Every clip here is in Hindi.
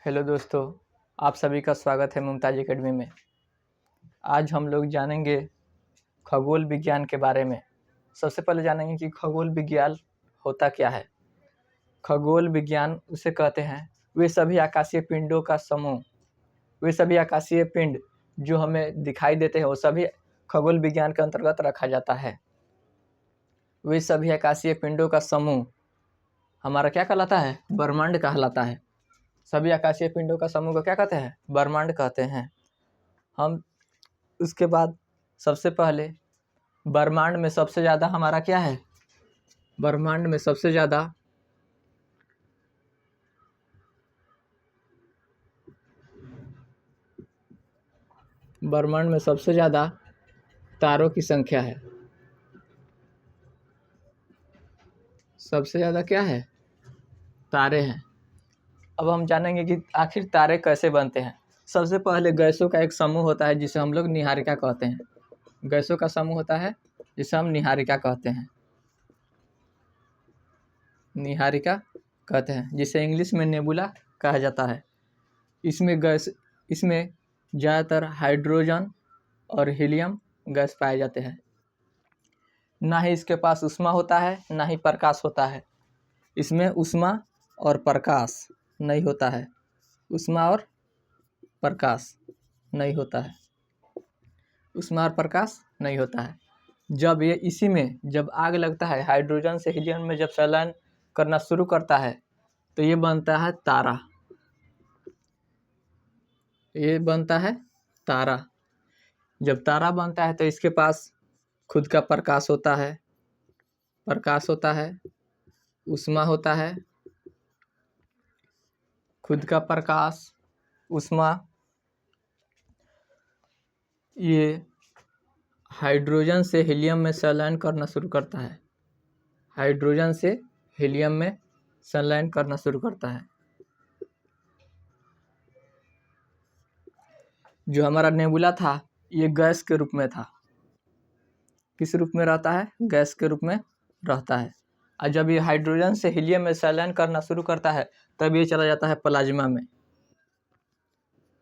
हेलो दोस्तों, आप सभी का स्वागत है मुमताज़ एकेडमी में। आज हम लोग जानेंगे खगोल विज्ञान के बारे में। सबसे पहले जानेंगे कि खगोल विज्ञान होता क्या है। खगोल विज्ञान उसे कहते हैं वे सभी आकाशीय पिंडों का समूह। वे सभी आकाशीय पिंड जो हमें दिखाई देते हैं वो सभी खगोल विज्ञान के अंतर्गत रखा जाता है। वे सभी आकाशीय पिंडों का समूह हमारा क्या कहलाता है? ब्रह्मांड कहलाता है। सभी आकाशीय पिंडों का समूह को क्या कहते हैं? ब्रह्मांड कहते हैं। हम उसके बाद सबसे पहले ब्रह्मांड में सबसे ज़्यादा हमारा क्या है? ब्रह्मांड में सबसे ज़्यादा तारों की संख्या है। सबसे ज़्यादा क्या है? तारे हैं। अब हम जानेंगे कि आखिर तारे कैसे बनते हैं। सबसे पहले गैसों का एक समूह होता है जिसे हम लोग नीहारिका कहते हैं। गैसों का समूह होता है जिसे हम नीहारिका कहते हैं। नीहारिका कहते हैं जिसे इंग्लिश में नेबुला कहा जाता है। इसमें ज़्यादातर हाइड्रोजन और हीलियम गैस पाए जाते हैं। ना ही इसके पास ऊष्मा होता है ना ही प्रकाश होता है। इसमें ऊष्मा और प्रकाश नहीं होता है। ऊष्मा और प्रकाश नहीं होता है। ऊष्मा और प्रकाश नहीं होता है। जब आग लगता है, हाइड्रोजन से हीलियम में जब संलयन करना शुरू करता है तो ये बनता है तारा। ये बनता है तारा। जब तारा बनता है तो इसके पास खुद का प्रकाश होता है, ऊष्मा होता है, खुद का प्रकाश, ऊष्मा। ये हाइड्रोजन से हीलियम में संलयन करना शुरू करता है। हाइड्रोजन से हीलियम में संलयन करना शुरू करता है। जो हमारा नेबुला था ये गैस के रूप में था। किस रूप में रहता है? गैस के रूप में रहता है। और जब ये हाइड्रोजन से हीलियम में संलयन करना शुरू करता है तब ये चला जाता है प्लाज्मा में।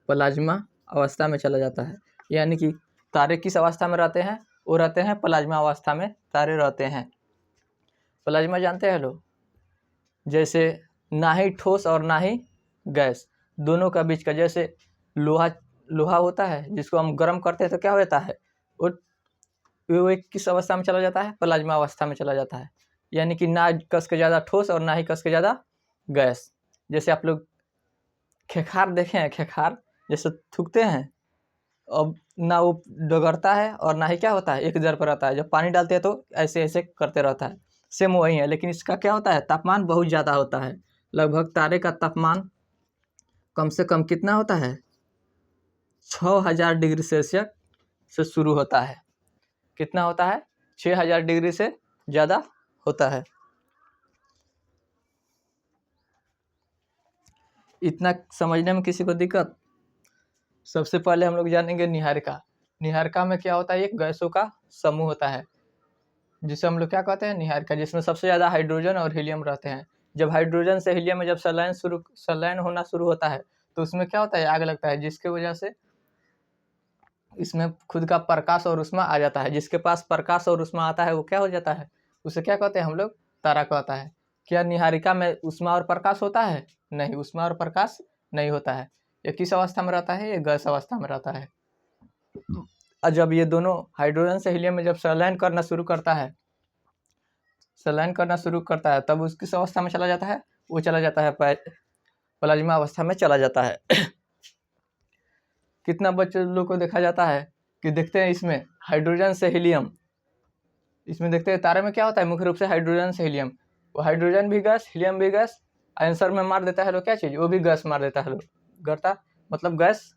प्लाज्मा अवस्था में चला जाता है। यानी कि तारे किस अवस्था में रहते हैं? वो रहते हैं प्लाज्मा अवस्था में तारे रहते हैं। प्लाज्मा जानते हैं लोग? जैसे ना ही ठोस और ना ही गैस, दोनों का बीच का, जैसे लोहा होता है जिसको हम गर्म करते हैं तो क्या होता है? वो एक किस अवस्था में चला जाता है? प्लाज्मा अवस्था में चला जाता है। यानी कि ना कस के ज़्यादा ठोस और ना ही कस के ज़्यादा गैस। जैसे आप लोग खेखार देखे हैं, खेखार जैसे थूकते हैं, अब ना वो डगरता है और ना ही क्या होता है, एक जगह पर रहता है। जब पानी डालते हैं तो ऐसे ऐसे करते रहता है। सेम वही है, लेकिन इसका क्या होता है? तापमान बहुत ज़्यादा होता है। लगभग तारे का तापमान कम से कम कितना होता है? 6000 डिग्री सेल्सियस से शुरू होता है। कितना होता है? 6000 डिग्री से ज़्यादा होता है। इतना समझने में किसी को दिक्कत? सबसे पहले हम लोग जानेंगे नीहारिका। नीहारिका में क्या होता है? एक गैसों का समूह होता है जिसे हम लोग क्या कहते हैं? नीहारिका, जिसमें सबसे ज़्यादा हाइड्रोजन और हीलियम रहते हैं। जब हाइड्रोजन से हीलियम में जब संलयन होना शुरू होता है तो उसमें क्या होता है? आग लगता है, जिसके वजह से इसमें खुद का प्रकाश और ऊष्मा आ जाता है। जिसके पास प्रकाश और ऊष्मा आता है वो क्या हो जाता है? उसे क्या कहते हैं हम लोग? तारा कहता है। क्या नीहारिका में ऊष्मा और प्रकाश होता है? नहीं, ऊष्मा और प्रकाश नहीं होता है। ये किस अवस्था में रहता है? ये गैस अवस्था में रहता है। और जब ये दोनों हाइड्रोजन से हीलियम में जब संलयन करना शुरू करता है तब उस किस अवस्था में चला जाता है? वो चला जाता है प्लाज्मा अवस्था में चला जाता है। कितना बच्चे लोग को देखा जाता है कि देखते हैं इसमें हाइड्रोजन से हीलियम, इसमें देखते हैं तारे में क्या होता है? मुख्य रूप से हाइड्रोजन से हीलियम। वो हाइड्रोजन भी गैस, हीलियम भी गैस, आंसर में मार देता है लोग क्या चीज़? वो भी गैस मार देता है लोग। गरता मतलब गैस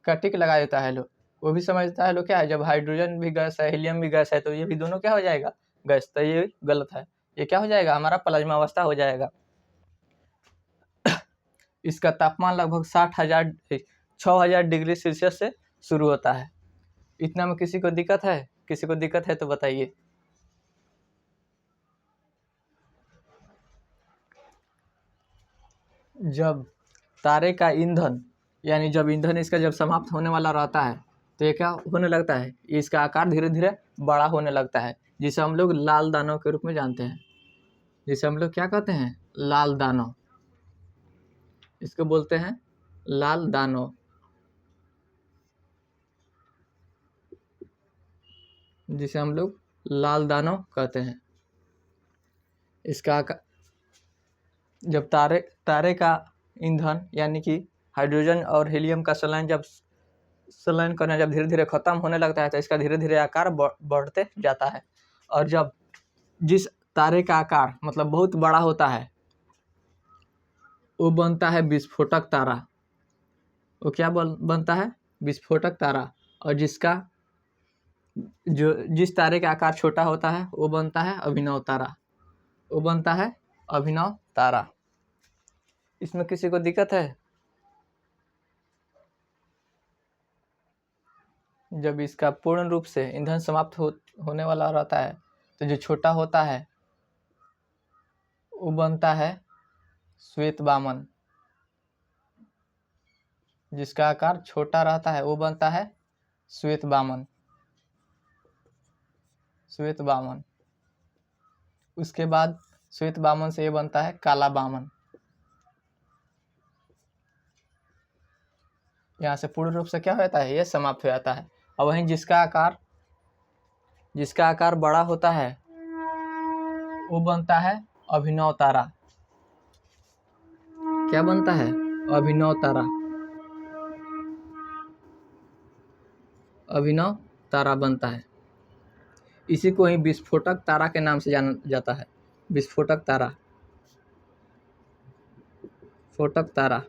का टिक लगा देता है लोग। वो भी समझता है लोग क्या है, जब हाइड्रोजन भी गैस है, हीलियम भी गैस है तो ये भी दोनों क्या हो जाएगा? गैस। तो ये गलत है। ये क्या हो जाएगा? हमारा प्लाज्मा अवस्था हो जाएगा। इसका तापमान लगभग 6000 डिग्री सेल्सियस से शुरू होता है। इतना में किसी को दिक्कत है? किसी को दिक्कत है तो बताइए। जब तारे का ईंधन यानी जब ईंधन इसका जब समाप्त होने वाला रहता है तो ये क्या होने लगता है, इसका आकार धीरे धीरे बड़ा होने लगता है, जिसे हम लोग लाल दानव के रूप में जानते हैं, जिसे हम लोग क्या कहते हैं, लाल दानव। इसको बोलते हैं लाल दानव, जिसे हम लोग लाल दानव कहते हैं। इसका जब तारे का ईंधन यानी कि हाइड्रोजन और हीलियम का संलयन करना जब धीरे धीरे खत्म होने लगता है तो इसका धीरे धीरे आकार बढ़ते जाता है। और जब जिस तारे का आकार मतलब बहुत बड़ा होता है वो बनता है विस्फोटक तारा। वो क्या बनता है, विस्फोटक तारा। और जिस तारे का आकार छोटा होता है वो बनता है अभिनव तारा, वो बनता है अभिनव तारा। इसमें किसी को दिक्कत है? जब इसका पूर्ण रूप से ईंधन समाप्त होने वाला रहता है तो जो छोटा होता है वो बनता है श्वेत वामन। जिसका आकार छोटा रहता है वो बनता है श्वेत वामन, श्वेत वामन। उसके बाद श्वेत वामन से ये बनता है काला वामन। यहाँ से पूर्ण रूप से क्या होता है, ये समाप्त हो जाता है। और वहीं जिसका आकार बड़ा होता है वो बनता है अभिनव तारा। क्या बनता है, अभिनव तारा, अभिनव तारा बनता है। इसी को ही विस्फोटक तारा के नाम से जाना जाता है, विस्फोटक तारा, स्फोटक तारा।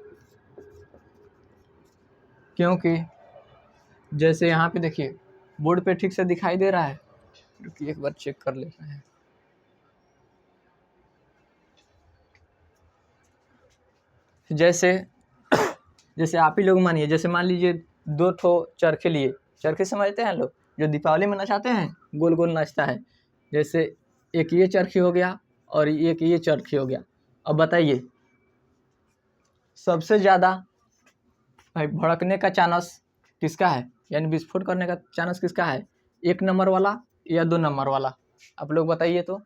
क्योंकि जैसे यहाँ पे देखिए बोर्ड पे ठीक से दिखाई दे रहा है, रुकिए एक बार चेक कर लेते हैं। जैसे आप ही लोग मानिए, जैसे मान लीजिए 2 ठो चरखे लिए, चरखे समझते हैं लोग जो दीपावली में नचाते हैं, गोल गोल नाचता है। जैसे एक ये चरखी हो गया और एक ये चरखी हो गया। अब बताइए सबसे ज़्यादा भड़कने का चांस किसका है, यानी विस्फोट करने का चांस किसका है, 1 नंबर वाला या 2 नंबर वाला? आप लोग बताइए तो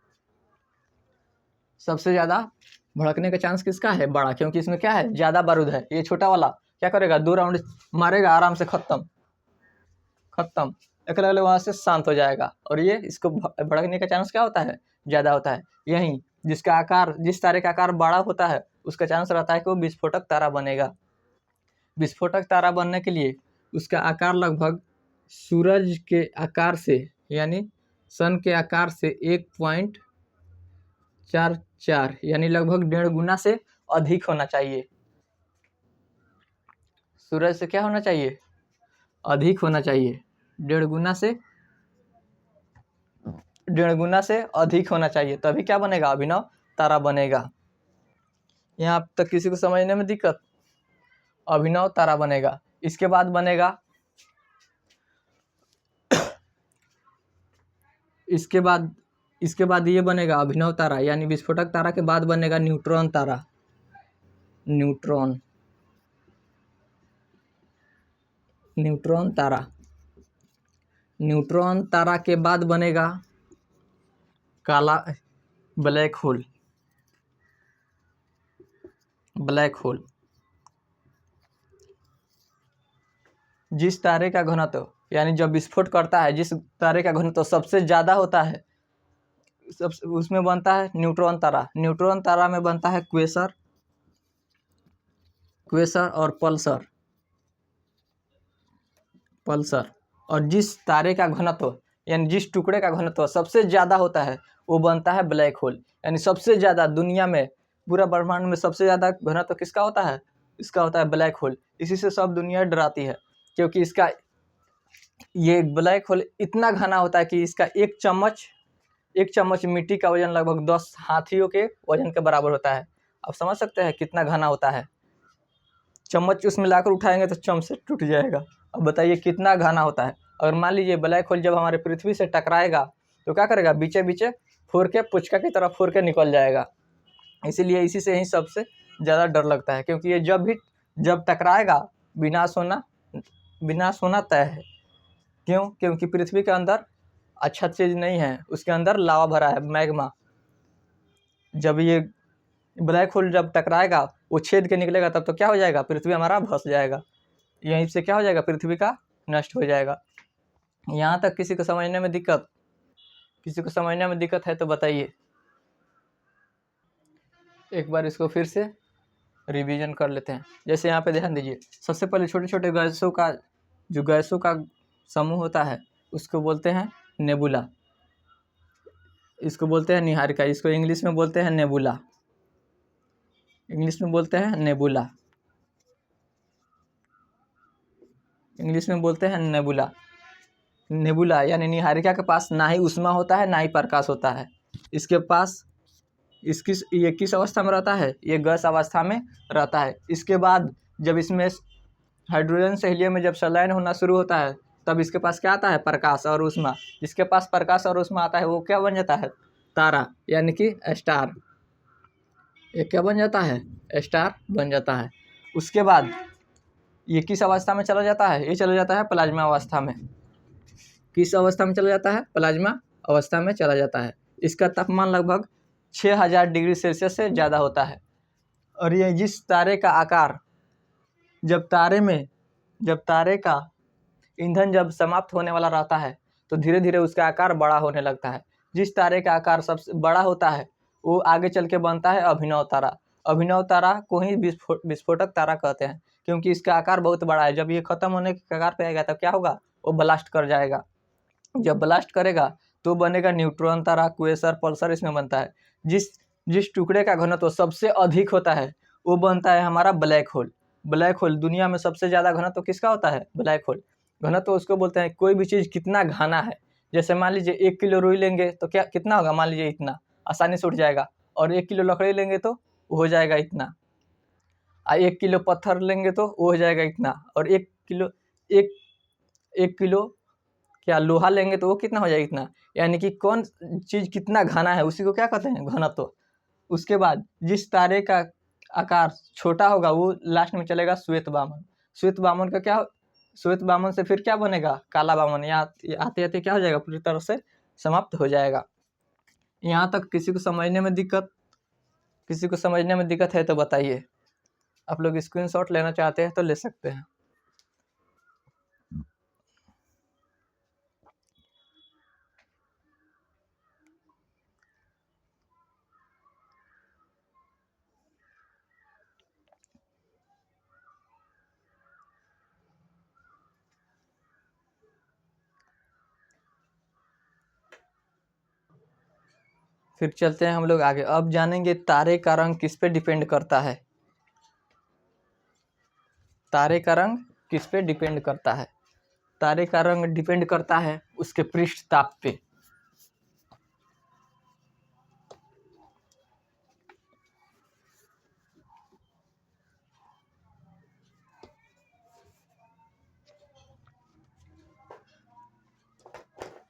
सबसे ज़्यादा भड़कने का चांस किसका है, बड़ा, क्योंकि इसमें क्या है, ज़्यादा बारूद है। ये छोटा वाला क्या करेगा, 2 राउंड मारेगा आराम से, खत्म, एक लगले वहाँ से शांत हो जाएगा। और ये इसको भड़कने का चांस क्या होता है, ज़्यादा होता है। यहीं जिस तारे का आकार बड़ा होता है उसका चांस रहता है कि वो विस्फोटक तारा बनेगा। विस्फोटक तारा बनने के लिए उसका आकार लगभग सूरज के आकार से यानी सन के आकार से 1.44 यानी लगभग 1.5 गुना से अधिक होना चाहिए। सूरज से क्या होना चाहिए, अधिक होना चाहिए, 1.5 गुना से अधिक होना चाहिए, तभी क्या बनेगा, अभिनव तारा बनेगा। यहाँ तक किसी को समझने में दिक्कत? अभिनव तारा बनेगा। इसके बाद बनेगा इसके बाद ये बनेगा अभिनव तारा, यानी विस्फोटक तारा के बाद बनेगा न्यूट्रॉन तारा। न्यूट्रॉन तारा। न्यूट्रॉन तारा के बाद बनेगा ब्लैक होल। जिस तारे का घनत्व यानी जब विस्फोट करता है जिस तारे का घनत्व सबसे ज़्यादा होता है उसमें बनता है न्यूट्रॉन तारा। न्यूट्रॉन तारा में बनता है क्वेसर और पल्सर। और जिस तारे का घनत्व यानी जिस टुकड़े का घनत्व सबसे ज़्यादा होता है वो बनता है ब्लैक होल। यानी सबसे ज़्यादा दुनिया में, पूरा ब्रह्मांड में सबसे ज़्यादा घनत्व किसका होता है, इसका होता है ब्लैक होल। इसी से सब दुनिया डराती है, क्योंकि ये ब्लैक होल इतना घना होता है कि इसका एक चम्मच मिट्टी का वजन लगभग 10 हाथियों के वजन के बराबर होता है। आप समझ सकते हैं कितना घना होता है। चम्मच उसमें लाकर उठाएंगे तो चम्मच से टूट जाएगा। अब बताइए कितना घना होता है। और मान लीजिए ब्लैक होल जब हमारे पृथ्वी से टकराएगा तो क्या करेगा, बीचे फोड़ के पुचका की तरह फोड़ के निकल जाएगा। इसीलिए इसी से ही सबसे ज़्यादा डर लगता है, क्योंकि ये जब भी जब टकराएगा विनाश होना तय है। क्यों? क्योंकि पृथ्वी के अंदर अच्छा चीज़ नहीं है, उसके अंदर लावा भरा है, मैग्मा। जब ये ब्लैक होल जब टकराएगा, वो छेद के निकलेगा, तब तो क्या हो जाएगा, पृथ्वी हमारा भस जाएगा। यहीं से क्या हो जाएगा, पृथ्वी का नष्ट हो जाएगा। यहाँ तक किसी को समझने में दिक्कत है तो बताइए। एक बार इसको फिर से रिवीजन कर लेते हैं। जैसे यहाँ पे ध्यान दीजिए, सबसे पहले छोटे छोटे गैसों का समूह होता है, उसको बोलते हैं नेबुला। इसको बोलते हैं निहारिका। इसको इंग्लिश में बोलते हैं नेबुला। इंग्लिश में बोलते हैं नेबुला यानी निहारिका के पास ना ही ऊष्मा होता है, ना ही प्रकाश होता है। इसके पास ये किस अवस्था में रहता है, ये गैस अवस्था में रहता है। इसके बाद जब इसमें हाइड्रोजन से हीलियम में जब संलयन होना शुरू होता है, तब इसके पास क्या आता है, प्रकाश और ऊष्मा। जिसके पास प्रकाश और ऊष्मा आता है वो क्या बन जाता है, तारा, यानी कि स्टार। ये क्या बन जाता है, स्टार बन जाता है। उसके बाद ये किस अवस्था में चला जाता है, ये चला जाता है प्लाज्मा अवस्था में। किस अवस्था में चला जाता है, प्लाज्मा अवस्था में चला जाता है। इसका तापमान लगभग 6000 डिग्री सेल्सियस से ज़्यादा होता है। और ये जिस तारे का आकार जब तारे का ईंधन जब समाप्त होने वाला रहता है, तो धीरे धीरे उसका आकार बड़ा होने लगता है। जिस तारे का आकार सबसे बड़ा होता है वो आगे चल के बनता है अभिनव तारा। अभिनव तारा को ही विस्फोटक तारा कहते हैं, क्योंकि इसका आकार बहुत बड़ा है। जब ये खत्म होने के कगार पे आएगा तब क्या होगा, वो ब्लास्ट कर जाएगा। जब ब्लास्ट करेगा तो बनेगा न्यूट्रॉन तारा, क्वेसर, पल्सर इसमें बनता है। जिस टुकड़े का घनत्व सबसे अधिक होता है वो बनता है हमारा ब्लैक होल। ब्लैक होल दुनिया में सबसे ज़्यादा घनत्व किसका होता है, ब्लैक होल। घनत्व उसको बोलते हैं कोई भी चीज़ कितना घना है। जैसे मान लीजिए 1 किलो रुई लेंगे तो क्या कितना होगा, मान लीजिए इतना, आसानी से उठ जाएगा। और 1 किलो लकड़ी लेंगे तो वो हो जाएगा इतना। 1 किलो पत्थर लेंगे तो वो हो जाएगा इतना। और 1 किलो क्या लोहा लेंगे तो वो कितना हो जाएगा, इतना। यानी कि कौन चीज़ कितना घना है उसी को क्या कहते हैं, घनत्व। उसके बाद जिस तारे का आकार छोटा होगा वो लास्ट में चलेगा श्वेत बामन। श्वेत बामन से फिर क्या बनेगा, काला बामन। यहाँ आते आते क्या हो जाएगा, पूरी तरह से समाप्त हो जाएगा। यहाँ तक किसी को समझने में दिक्कत है तो बताइए। आप लोग स्क्रीनशॉट लेना चाहते हैं तो ले सकते हैं। फिर चलते हैं हम लोग आगे। अब जानेंगे तारे का रंग किस पे डिपेंड करता है। तारे का रंग किस पे डिपेंड करता है? तारे का रंग डिपेंड करता है उसके पृष्ठ ताप पे।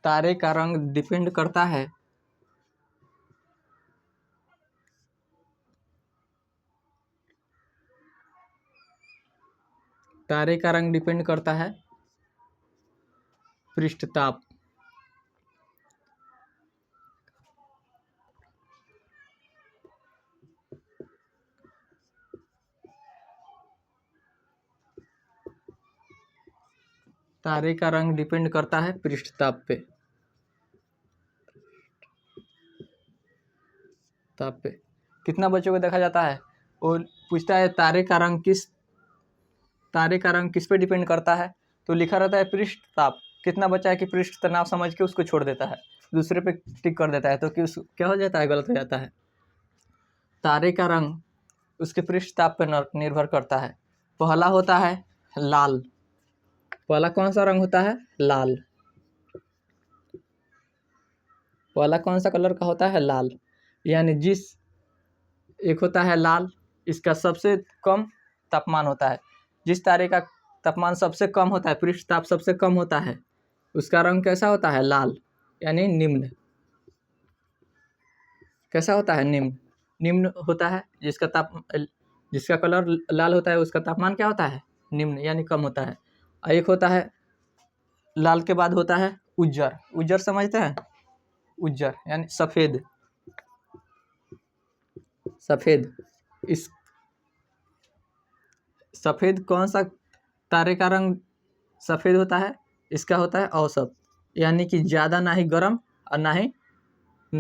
तारे का रंग डिपेंड करता है पृष्ठ ताप। तारे का रंग डिपेंड करता है पृष्ठ ताप पे। कितना बच्चों को देखा जाता है, वो पूछता है तारे का रंग किस पे डिपेंड करता है, तो लिखा रहता है पृष्ठ ताप। कितना बच्चा है कि पृष्ठ तनाव समझ के उसको छोड़ देता है, दूसरे पे टिक कर देता है, तो कि क्या हो जाता है, गलत हो जाता है। तारे का रंग उसके पृष्ठ ताप पर निर्भर करता है। पहला होता है लाल। पहला कौन सा रंग होता है, लाल। पहला कौन सा कलर का होता है, लाल। यानी एक होता है लाल, इसका सबसे कम तापमान होता है। जिस तारे का तापमान सबसे कम होता है, पृष्ठ ताप सबसे कम होता है, उसका रंग कैसा होता है, लाल, यानी निम्न। कैसा होता है, निम्न होता है। जिसका जिसका कलर लाल होता है उसका तापमान क्या होता है, निम्न यानी कम होता है। और एक होता है लाल के बाद होता है उज्जर। उज्जर समझते हैं, उज्जर यानी सफ़ेद। सफ़ेद, इस सफ़ेद कौन सा तारे का रंग सफ़ेद होता है, इसका होता है औसत, यानी कि ज़्यादा ना ही गर्म और ना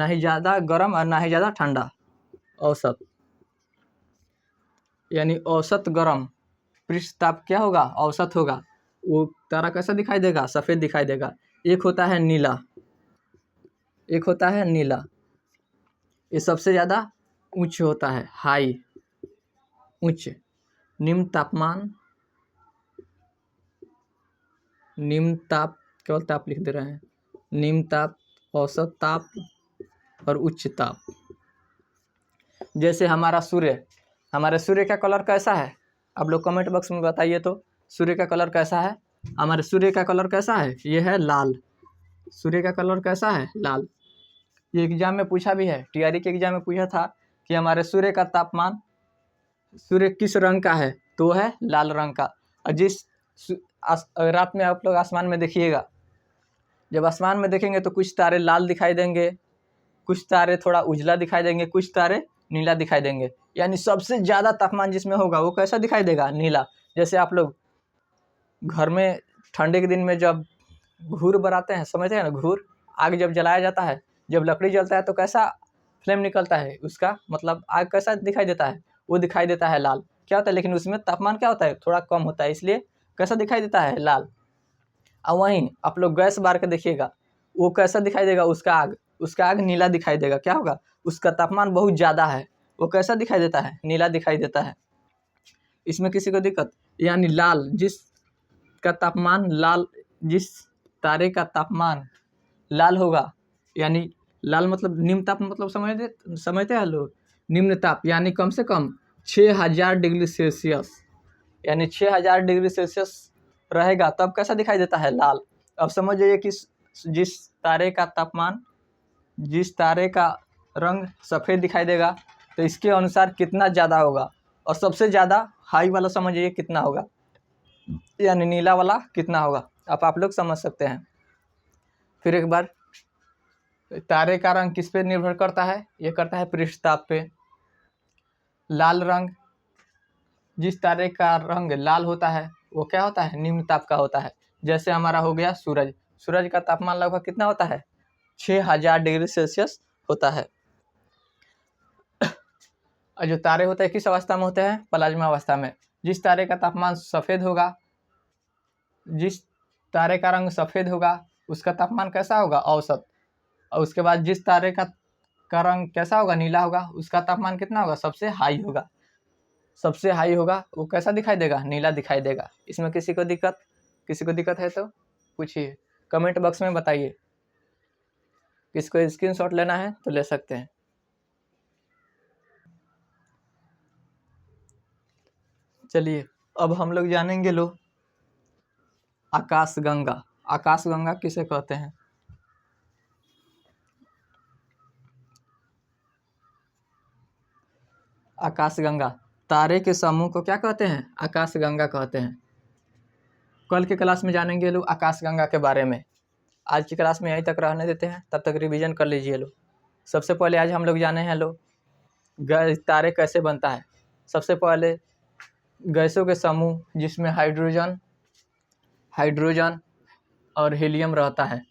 ही ज़्यादा गर्म और ना ही ज़्यादा ठंडा। औसत यानी औसत गर्म पृष्ठ ताप क्या होगा, औसत होगा। वो तारा कैसा दिखाई देगा, सफ़ेद दिखाई देगा। एक होता है नीला, एक होता है नीला, ये सबसे ज़्यादा उच्च होता है, हाई, उच्च। निम्न तापमान, निम्न ताप, केवल ताप लिख दे रहे हैं, निम्न ताप, औसत ताप और उच्च ताप। जैसे हमारा सूर्य, हमारे सूर्य का कलर कैसा है, आप लोग कमेंट बॉक्स में बताइए तो सूर्य का कलर कैसा है। हमारे सूर्य का कलर कैसा है, ये है लाल। सूर्य का कलर कैसा है, लाल। ये एग्जाम में पूछा भी है, टीआरई के एग्जाम में पूछा था कि हमारे सूर्य का तापमान, सूर्य किस रंग का है, तो है लाल रंग का। और जिस रात में आप लोग आसमान में देखिएगा, जब आसमान में देखेंगे तो कुछ तारे लाल दिखाई देंगे, कुछ तारे थोड़ा उजला दिखाई देंगे, कुछ तारे नीला दिखाई देंगे। यानी सबसे ज़्यादा तापमान जिसमें होगा वो कैसा दिखाई देगा, नीला। जैसे आप लोग घर में ठंडे के दिन में जब घूर बनाते हैं, समझते हैं ना, घूर, आग जब जलाया जाता है, जब लकड़ी जलता है तो कैसा फ्लेम निकलता है उसका, मतलब आग कैसा दिखाई देता है, वो दिखाई देता है लाल। क्या होता है, लेकिन उसमें तापमान क्या होता है, थोड़ा कम होता है, इसलिए कैसा दिखाई देता है, लाल। और वहीं आप लोग गैस बार के देखिएगा, वो कैसा दिखाई देगा, उसका आग नीला दिखाई देगा। क्या होगा, उसका तापमान बहुत ज़्यादा है, वो कैसा दिखाई देता है, नीला दिखाई देता है। इसमें किसी को दिक्कत, यानी लाल, जिस का तापमान लाल, जिस तारे का तापमान लाल होगा, यानी लाल मतलब निम्न ताप, मतलब समझते हैं लोग, निम्न ताप यानी कम से कम 6000 डिग्री सेल्सियस, यानी 6000 डिग्री सेल्सियस रहेगा, तब कैसा दिखाई देता है, लाल। अब समझ जाइए कि जिस तारे का तापमान, जिस तारे का रंग सफ़ेद दिखाई देगा, तो इसके अनुसार कितना ज़्यादा होगा, और सबसे ज़्यादा हाई वाला समझिए कितना होगा, यानी नीला वाला कितना होगा, आप लोग समझ सकते हैं। फिर एक बार, तारे का रंग किस पे निर्भर करता है, ये करता है पृष्ठताप पे। लाल रंग, जिस तारे का रंग लाल होता है वो क्या होता है, निम्न ताप का होता है। जैसे हमारा हो गया सूरज, सूरज का तापमान लगभग कितना होता है, 6000 डिग्री सेल्सियस होता है। और जो तारे होते हैं किस अवस्था में होते हैं, प्लाज्मा अवस्था में। जिस तारे का तापमान सफ़ेद होगा, जिस तारे का रंग सफ़ेद होगा उसका तापमान कैसा होगा, औसत। और उसके बाद जिस तारे का रंग कैसा होगा, नीला होगा, उसका तापमान कितना होगा, सबसे हाई होगा। सबसे हाई होगा वो कैसा दिखाई देगा, नीला दिखाई देगा। इसमें किसी को दिक्कत है तो पूछिए, कमेंट बॉक्स में बताइए। किसको स्क्रीनशॉट लेना है तो ले सकते हैं। चलिए अब हम लोग जानेंगे लो आकाशगंगा। आकाशगंगा किसे कहते हैं, आकाशगंगा, तारे के समूह को क्या कहते हैं, आकाशगंगा कहते हैं। कल के क्लास में जानेंगे लोग आकाशगंगा के बारे में। आज की क्लास में यहीं तक रहने देते हैं, तब तक रिवीजन कर लीजिए लोग। सबसे पहले आज हम लोग जाने हैं लोग तारे कैसे बनता है। सबसे पहले गैसों के समूह जिसमें हाइड्रोजन और हीलियम रहता है,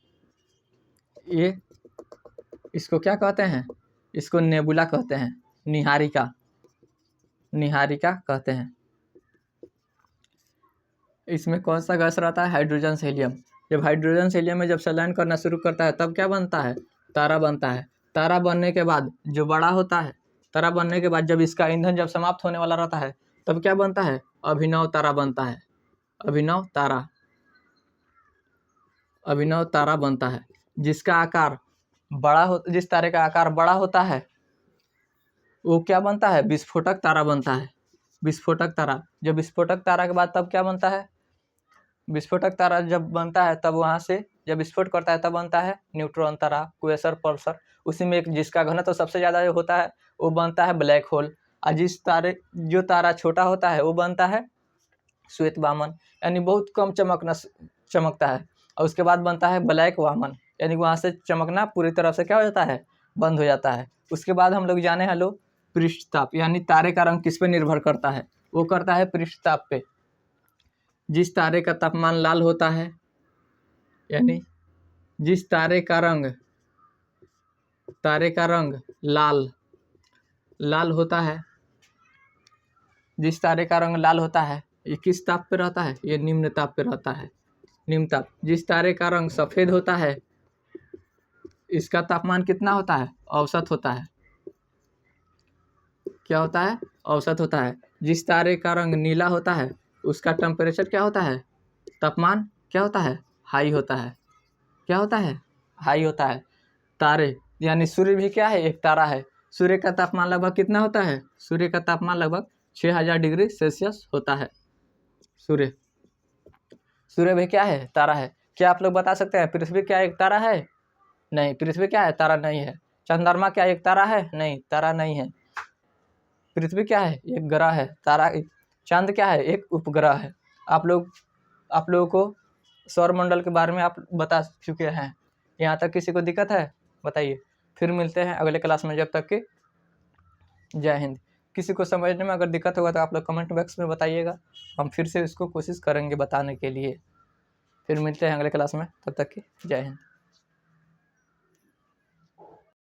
ये इसको क्या कहते हैं, इसको नेबुला कहते हैं, निहारिका कहते हैं। इसमें कौन सा गैस रहता है, हाइड्रोजन से हीलियम। जब हाइड्रोजन से हीलियम में जब संलयन करना शुरू करता है तब क्या बनता है, तारा बनता है। तारा बनने के बाद जो बड़ा होता है, तारा बनने के बाद जब इसका ईंधन जब समाप्त होने वाला रहता है तब क्या बनता है, अभिनव तारा बनता है। अभिनव तारा बनता है, जिसका आकार बड़ा हो, जिस तारे का आकार बड़ा होता है वो क्या बनता है, विस्फोटक तारा बनता है। विस्फोटक तारा, जब विस्फोटक तारा के बाद तब क्या बनता है, विस्फोटक तारा जब बनता है तब वहाँ से जब विस्फोट करता है तब बनता है न्यूट्रॉन तारा, क्वेसर, पल्सर। उसी में एक जिसका घनत्व तो सबसे ज़्यादा होता है वो बनता है ब्लैक होल। और जो तारा छोटा होता है वो बनता है श्वेत वामन, यानी बहुत कम चमकता है। और उसके बाद बनता है ब्लैक वामन, यानी वहाँ से चमकना पूरी तरह से क्या हो जाता है, बंद हो जाता है। उसके बाद हम लोग जाने हेलो पृष्ठताप, यानी तारे का रंग किस पे निर्भर करता है, वो करता है पृष्ठताप पे। जिस तारे का तापमान लाल होता है, यानी जिस तारे का रंग लाल होता है, जिस तारे का रंग लाल होता है ये किस ताप पे रहता है, ये निम्न ताप पे रहता है, निम्न ताप। जिस तारे का रंग सफ़ेद होता है इसका तापमान कितना होता है, औसत होता है। क्या होता है, औसत होता है। जिस तारे का रंग नीला होता है उसका टेम्परेचर क्या होता है, तापमान क्या होता है, हाई होता है। क्या होता है, हाई होता है। तारे यानी सूर्य भी क्या है, एक तारा है। सूर्य का तापमान लगभग कितना होता है, सूर्य का तापमान लगभग 6000 डिग्री सेल्सियस होता है। सूर्य भी क्या है, तारा है। क्या आप लोग बता सकते हैं पृथ्वी क्या एक तारा है, नहीं, पृथ्वी क्या है, तारा नहीं है। चंद्रमा क्या एक तारा है, नहीं, तारा नहीं है। पृथ्वी क्या है, एक ग्रह है, तारा। चांद क्या है, एक उपग्रह है। आप लोगों को सौरमंडल के बारे में आप बता चुके हैं। यहाँ तक किसी को दिक्कत है, बताइए। फिर मिलते हैं अगले क्लास में, जब तक कि जय हिंद। किसी को समझने में अगर दिक्कत होगा तो आप लोग कमेंट बॉक्स में बताइएगा, हम फिर से इसको कोशिश करेंगे बताने के लिए। फिर मिलते हैं अगले क्लास में, तब तक कि जय हिंद।